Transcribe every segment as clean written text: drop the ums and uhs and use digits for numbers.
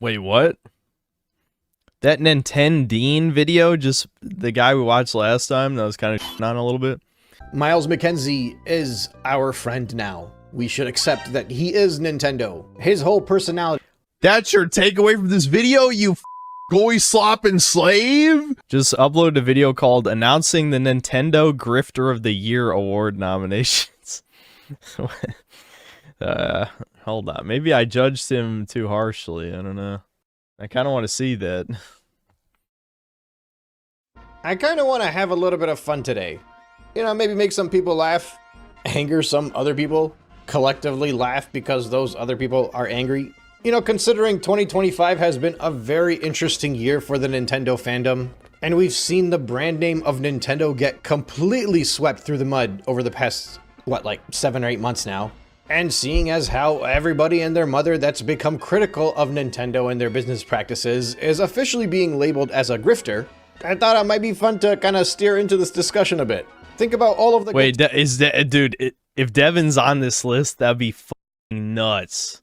Wait, what? That Nintendo video, just the guy we watched last time, that was kind of on a little bit. Miles McKenzie is our friend now. We should accept that he is Nintendo. His whole personality. That's your takeaway from this video, you goy slopping slave? Just upload a video called announcing the Nintendo Grifter of the Year award nominations. Hold on. Maybe I judged him too harshly. I don't know. I kind of want to see that. I kind of want to have a little bit of fun today. You know, maybe make some people laugh, anger some other people, collectively laugh because those other people are angry. You know, considering 2025 has been a very interesting year for the Nintendo fandom, and we've seen the brand name of Nintendo get completely swept through the mud over the past, what, like 7 or 8 months now. And seeing as how everybody and their mother that's become critical of Nintendo and their business practices is officially being labeled as a grifter, I thought it might be fun to kind of steer into this discussion a bit. Think about all of the— Wait, dude, if Devin's on this list, that'd be fucking nuts.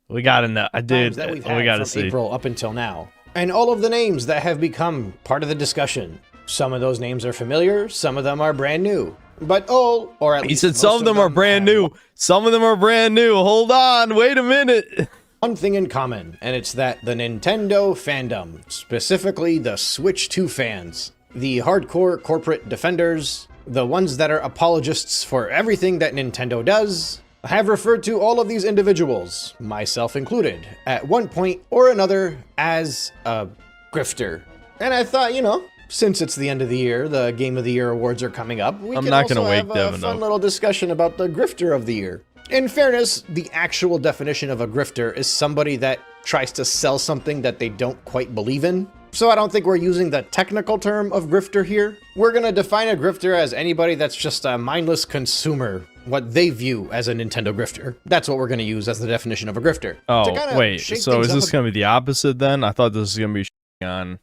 We gotta know, dude. That we gotta see. April up until now, and all of the names that have become part of the discussion. Some of those names are familiar, some of them are brand new. But all, or at least he said some of them are brand new. Some of them are brand new. Hold on, wait a minute. One thing in common, and it's that the Nintendo fandom, specifically the Switch 2 fans, the hardcore corporate defenders, the ones that are apologists for everything that Nintendo does, have referred to all of these individuals, myself included, at one point or another as a grifter. And I thought, you know, since it's the end of the year, the Game of the Year awards are coming up, we can also have a fun little discussion about the Grifter of the Year. In fairness, the actual definition of a grifter is somebody that tries to sell something that they don't quite believe in. So I don't think we're using the technical term of grifter here. We're gonna define a grifter as anybody that's just a mindless consumer, what they view as a Nintendo grifter. That's what we're gonna use as the definition of a grifter. Oh, wait, so is this gonna be the opposite then? I thought this was gonna be on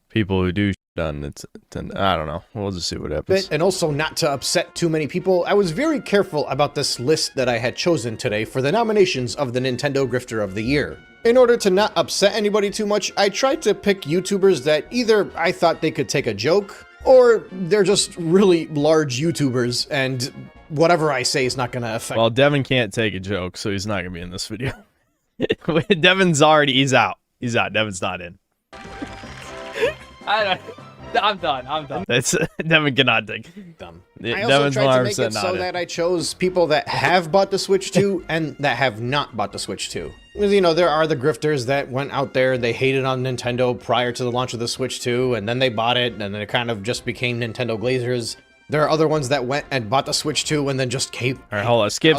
people who do on it. I don't know. We'll just see what happens. And also, not to upset too many people, I was very careful about this list that I had chosen today for the nominations of the Nintendo Grifter of the Year. In order to not upset anybody too much, I tried to pick YouTubers that either I thought they could take a joke, or they're just really large YouTubers, and whatever I say is not going to affect— Well, Devin can't take a joke, so he's not going to be in this video. Devin's he's out. He's out. Devin's not in. I'm done. That's Devin cannot take. Dumb. Yeah, I also Devin's tried to make it 100% so that I chose people that have bought the Switch 2 and that have not bought the Switch 2. Because, you know, there are the grifters that went out there, they hated on Nintendo prior to the launch of the Switch 2, and then they bought it, and then it kind of just became Nintendo glazers. There are other ones that went and bought the Switch 2 and then just came— All right, hold on. Skip.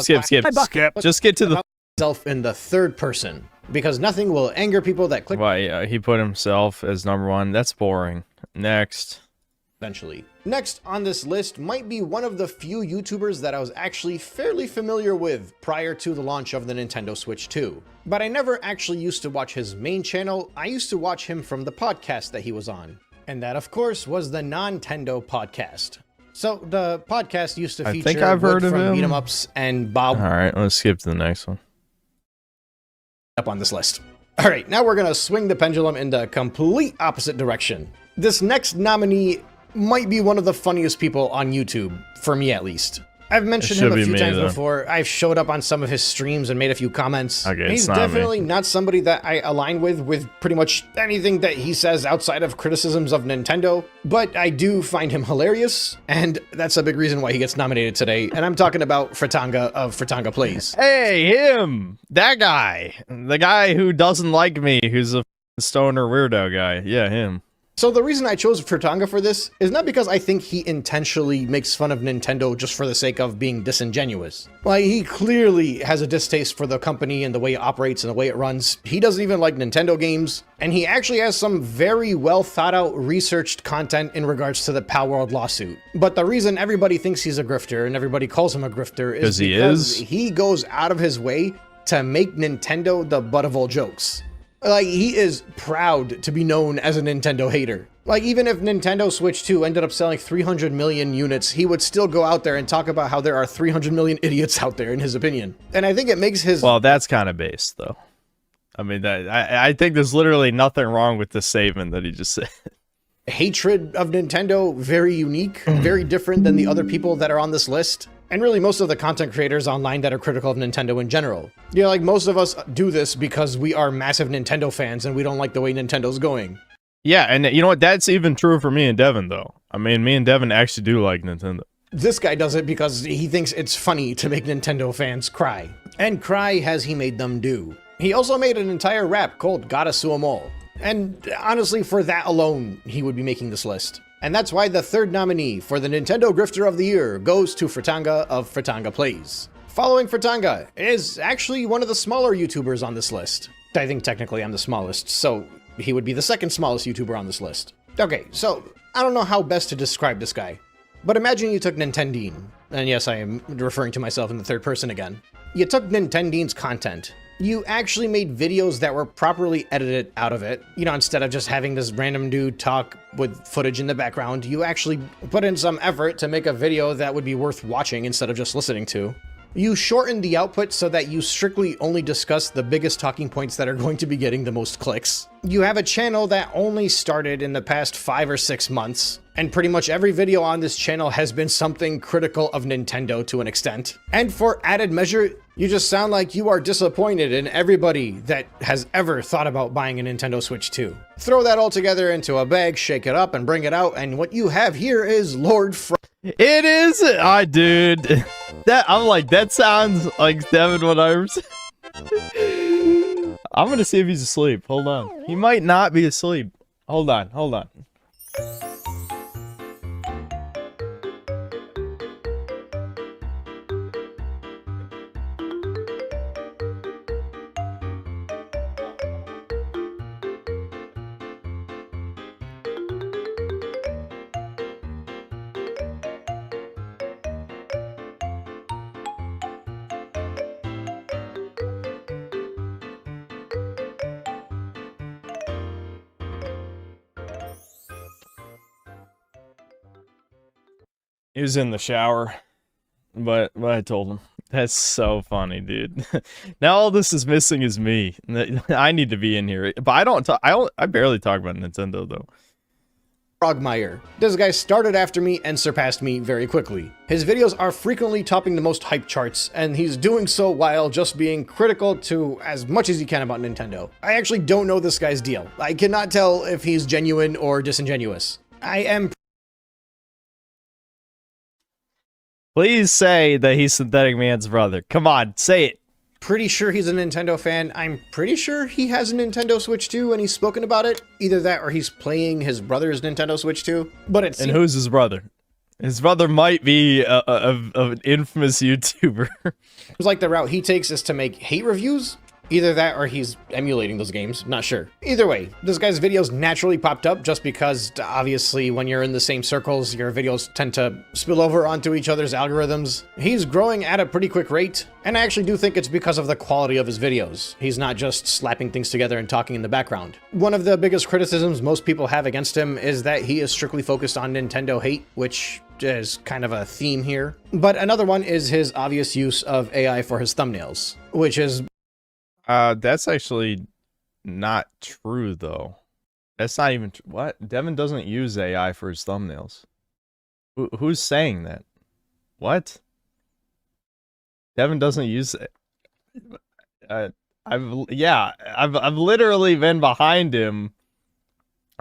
Just get to the— self in the third person, because nothing will anger people that click— Why, he put himself as #1. That's boring. Next. Eventually. Next on this list might be one of the few YouTubers that I was actually fairly familiar with prior to the launch of the Nintendo Switch 2. But I never actually used to watch his main channel. I used to watch him from the podcast that he was on. And that, of course, was the Nintendo podcast. So the podcast used to feature— I think I've heard of him. Beat 'em ups and Bob— All right, let's skip to the next one. Up on this list. All right, now we're gonna swing the pendulum in the complete opposite direction. This next nominee might be one of the funniest people on YouTube, for me at least. I've mentioned him a few times before. I've showed up on some of his streams and made a few comments. Okay, he's definitely not somebody that I align with pretty much anything that he says outside of criticisms of Nintendo, but I do find him hilarious, and that's a big reason why he gets nominated today. And I'm talking about Fratanga of Fratanga Plays. Hey, him! That guy! The guy who doesn't like me, who's a stoner weirdo guy. Yeah, him. So the reason I chose Fratanga for this is not because I think he intentionally makes fun of Nintendo just for the sake of being disingenuous. Like, he clearly has a distaste for the company and the way it operates and the way it runs. He doesn't even like Nintendo games, and he actually has some very well thought out, researched content in regards to the Palworld lawsuit. But the reason everybody thinks he's a grifter and everybody calls him a grifter is because he goes out of his way to make Nintendo the butt of all jokes. Like, he is proud to be known as a Nintendo hater. Like, even if Nintendo Switch 2 ended up selling 300 million units, he would still go out there and talk about how there are 300 million idiots out there, in his opinion. And I think it makes his— Well, that's kind of based, though. I mean, I think there's literally nothing wrong with the statement that he just said. Hatred of Nintendo, very unique, very different than the other people that are on this list. And really most of the content creators online that are critical of Nintendo in general. You know, like most of us do this because we are massive Nintendo fans and we don't like the way Nintendo's going. Yeah, and you know what? That's even true for me and Devin, though. I mean, me and Devin actually do like Nintendo. This guy does it because he thinks it's funny to make Nintendo fans cry. And cry has he made them do. He also made an entire rap called Gotta Sue 'Em All. And honestly, for that alone, he would be making this list. And that's why the third nominee for the Nintendo Grifter of the Year goes to Fratanga of Fratanga Plays. Following Fratanga is actually one of the smaller YouTubers on this list. I think technically I'm the smallest, so he would be the second smallest YouTuber on this list. Okay, so I don't know how best to describe this guy, but imagine you took Nintendine, and yes, I am referring to myself in the third person again. You took Nintendine's content. You actually made videos that were properly edited out of it. You know, instead of just having this random dude talk with footage in the background, you actually put in some effort to make a video that would be worth watching instead of just listening to. You shortened the output so that you strictly only discuss the biggest talking points that are going to be getting the most clicks. You have a channel that only started in the past 5 or 6 months, and pretty much every video on this channel has been something critical of Nintendo to an extent. And for added measure, you just sound like you are disappointed in everybody that has ever thought about buying a Nintendo Switch 2. Throw that all together into a bag, shake it up, and bring it out, and what you have here is Lord It is, dude. I'm like, that sounds like Devin 100%. I'm gonna see if he's asleep. Hold on. He might not be asleep. Hold on. He was in the shower, but I told him. That's so funny, dude. Now all this is missing is me. I need to be in here, but I barely talk about Nintendo though. Frogmire. This guy started after me and surpassed me very quickly. His videos are frequently topping the most hype charts, and he's doing so while just being critical to as much as he can about Nintendo. I actually don't know this guy's deal. I cannot tell if he's genuine or disingenuous. I am Please say that he's Synthetic Man's brother. Come on, say it. pretty sure he's a Nintendo fan. I'm pretty sure he has a Nintendo Switch 2 and he's spoken about it. Either that or he's playing his brother's Nintendo Switch 2. But it's And who's his brother? His brother might be an infamous YouTuber. It's like the route he takes is to make hate reviews. Either that or he's emulating those games, not sure. Either way, this guy's videos naturally popped up just because obviously when you're in the same circles, your videos tend to spill over onto each other's algorithms. He's growing at a pretty quick rate, and I actually do think it's because of the quality of his videos. He's not just slapping things together and talking in the background. One of the biggest criticisms most people have against him is that he is strictly focused on Nintendo hate, which is kind of a theme here. But another one is his obvious use of AI for his thumbnails, which is that's actually not true, though. That's not even what? Devin doesn't use AI for his thumbnails. Who's saying that? What? Devin doesn't use it. I've literally been behind him.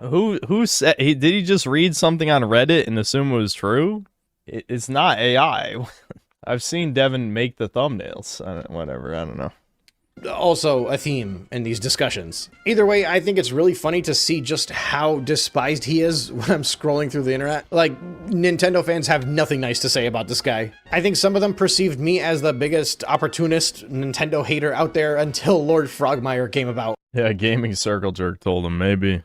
Who said did he just read something on Reddit and assume it was true? It's not AI. I've seen Devin make the thumbnails. Whatever, I don't know. Also a theme in these discussions. Either way, I think it's really funny to see just how despised he is when I'm scrolling through the internet. Like, Nintendo fans have nothing nice to say about this guy. I think some of them perceived me as the biggest opportunist Nintendo hater out there until Lord Frogmire came about. Yeah, Gaming Circle Jerk told him maybe.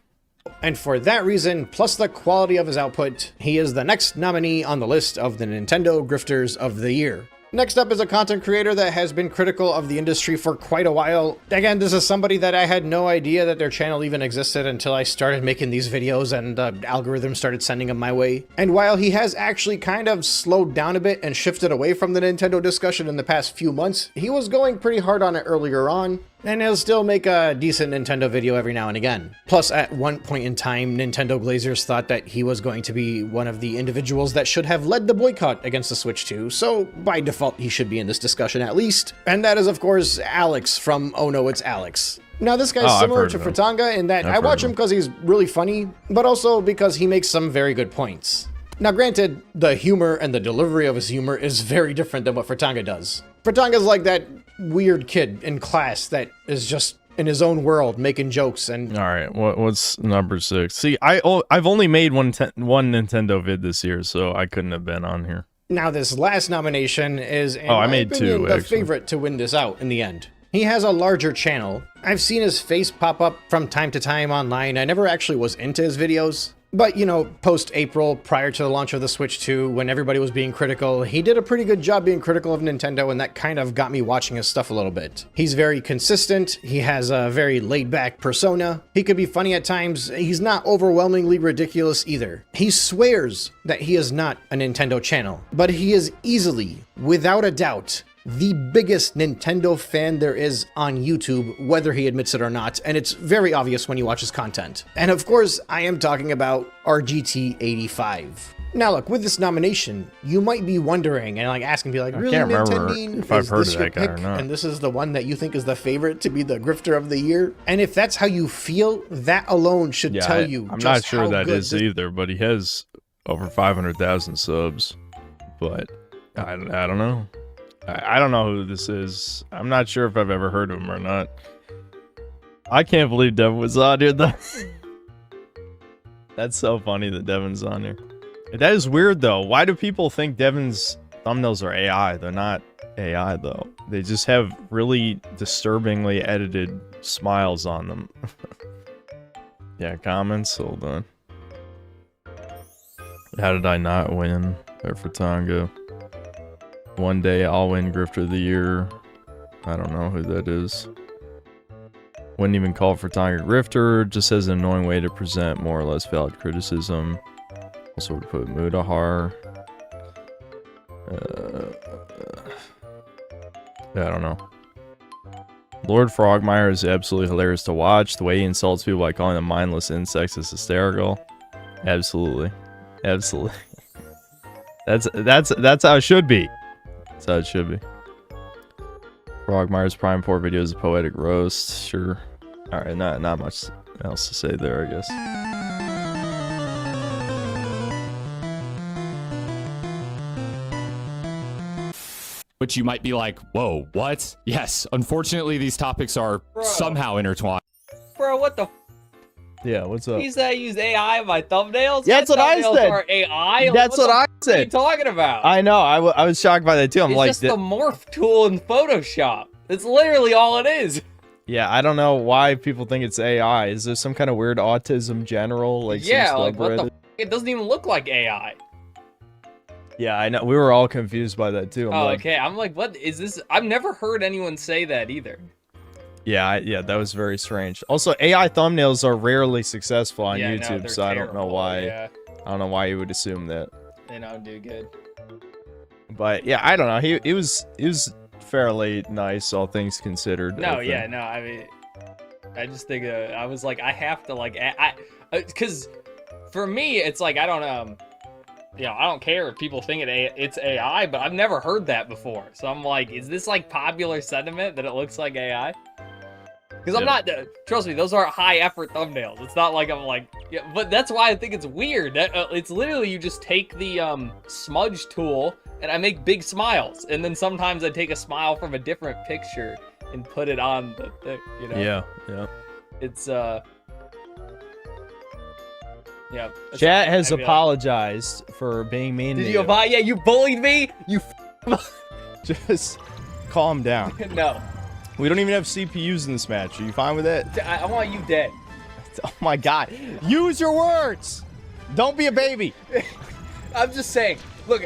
And for that reason, plus the quality of his output, he is the next nominee on the list of the Nintendo Grifters of the Year. Next up is a content creator that has been critical of the industry for quite a while. Again, this is somebody that I had no idea that their channel even existed until I started making these videos and the algorithm started sending them my way. And while he has actually kind of slowed down a bit and shifted away from the Nintendo discussion in the past few months, he was going pretty hard on it earlier on. And he'll still make a decent Nintendo video every now and again. Plus, at one point in time, Nintendo Glazers thought that he was going to be one of the individuals that should have led the boycott against the Switch 2, so by default, he should be in this discussion at least. And that is, of course, Alex from Oh No, It's Alex. Now, this guy's similar to Fratanga in that I watch him because he's really funny, but also because he makes some very good points. Now, granted, the humor and the delivery of his humor is very different than what Fratanga does. Fratanga's like that weird kid in class that is just in his own world making jokes and... All right, what's number 6? See, I've only made one Nintendo vid this year, so I couldn't have been on here. Now, this last nomination is, in I my made opinion, 2, the actually. favorite to win this out in the end. He has a larger channel. I've seen his face pop up from time to time online. I never actually was into his videos. But, you know, post-April, prior to the launch of the Switch 2, when everybody was being critical, he did a pretty good job being critical of Nintendo, and that kind of got me watching his stuff a little bit. He's very consistent, he has a very laid-back persona, he could be funny at times, he's not overwhelmingly ridiculous either. He swears that he is not a Nintendo channel, but he is easily, without a doubt, the biggest Nintendo fan there is on YouTube, whether he admits it or not, and it's very obvious when you watch his content. And of course, I am talking about RGT85. Now look, with this nomination, you might be wondering and like asking, be like, really, can't remember Nintendine? if I've Is heard this of your that guy or pick? not. And this is the one that you think is the favorite to be the Grifter of the year? And if that's how you feel, that alone should tell you I'm just not sure how that good is this either, but he has over 500,000 subs. But I don't know. I don't know who this is. I'm not sure if I've ever heard of him or not. I can't believe Devin was on here, though. That's so funny that Devin's on here. That is weird, though. Why do people think Devin's thumbnails are AI? They're not AI, though. They just have really disturbingly edited smiles on them. Yeah, comments? Hold on. How did I not win? Fratanga. One day I'll win Grifter of the Year. I don't know who that is. Wouldn't even call Fratanga Grifter. Just as an annoying way to present more or less valid criticism. Also would put Mudahar. Yeah, I don't know. Lord Frogmire is absolutely hilarious to watch. The way he insults people by calling them mindless insects is hysterical. Absolutely. Absolutely. That's how it should be. That's how it should be. Frogmire's Prime 4 video is a poetic roast. Sure. Alright, not much else to say there, I guess. Which you might be like, whoa, what? Yes, unfortunately, these topics are somehow intertwined. Bro, what the? Yeah, what's up? You said I use AI in my thumbnails? Yeah, that's My what I thumbnails said. Are AI? That's what I What are you said. talking about? I know. I was shocked by that too. I'm It's like, just the morph tool in Photoshop. It's literally all it is. yeah, I don't know why people think it's AI. Is there some kind of weird autism general? Like, Yeah, some like what the? subreddit? It doesn't even look like AI. Yeah, I know. We were all confused by that too. I'm like, Okay, I'm like, what is this? I've never heard anyone say that either. yeah, that was very strange. Also, AI thumbnails are rarely successful on Yeah, no, YouTube, they're so I don't know terrible, why. Yeah, I don't know why you would assume that. they don't do good. But yeah, I don't know. He was fairly nice, all things considered. I No, think. yeah, no. I mean, I just think I was like, I have to like, because for me, it's like I don't you know, I don't care if people think it's AI, but I've never heard that before. So I'm like, is this like popular sentiment that it looks like AI? Because I'm not, trust me, those aren't high effort thumbnails. It's not like I'm like, yeah, but that's why I think it's weird. It's literally you just take the smudge tool and I make big smiles. And then sometimes I take a smile from a different picture and put it on the thing, you know? Yeah. It's, yeah. Chat has I mean, apologized for being mean Did to you buy? Yeah, you bullied me. You. Just calm down. No. We don't even have CPUs in this match. Are you fine with that? I want you dead. Oh my god. Use your words! Don't be a baby! I'm just saying. Look,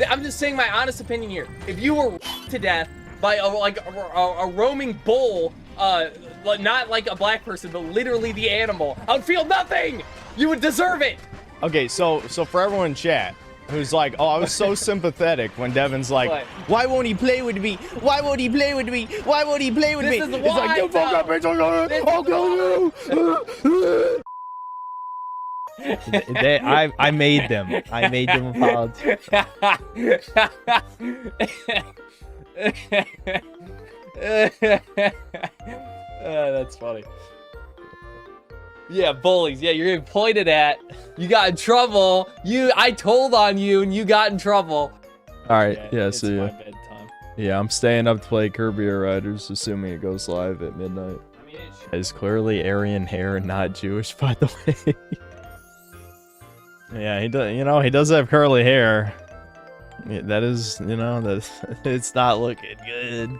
I'm just saying my honest opinion here. If you were to death by a roaming bull, not like a black person, but literally the animal, I would feel nothing. You would deserve it. Okay, so for everyone in chat, who's like, oh, I was so sympathetic when Devin's like, What? why won't he play with me? Why won't he play with me? Why won't he play with me? This is It's like, why, you fuck up, though. bitch, I'll kill you. I made them. I made them apologize. That's funny. Yeah, bullies. Yeah, you're getting pointed at. You got in trouble. I told on you, and you got in trouble. All right, yeah, it's see my ya. bedtime. Yeah, I'm staying up to play Kirby Air Riders, assuming it goes live at midnight. I mean, It's clearly Aryan hair and not Jewish, by the way. Yeah, he does. You know, he does have curly hair. Yeah, that is, you know, that it's not looking good.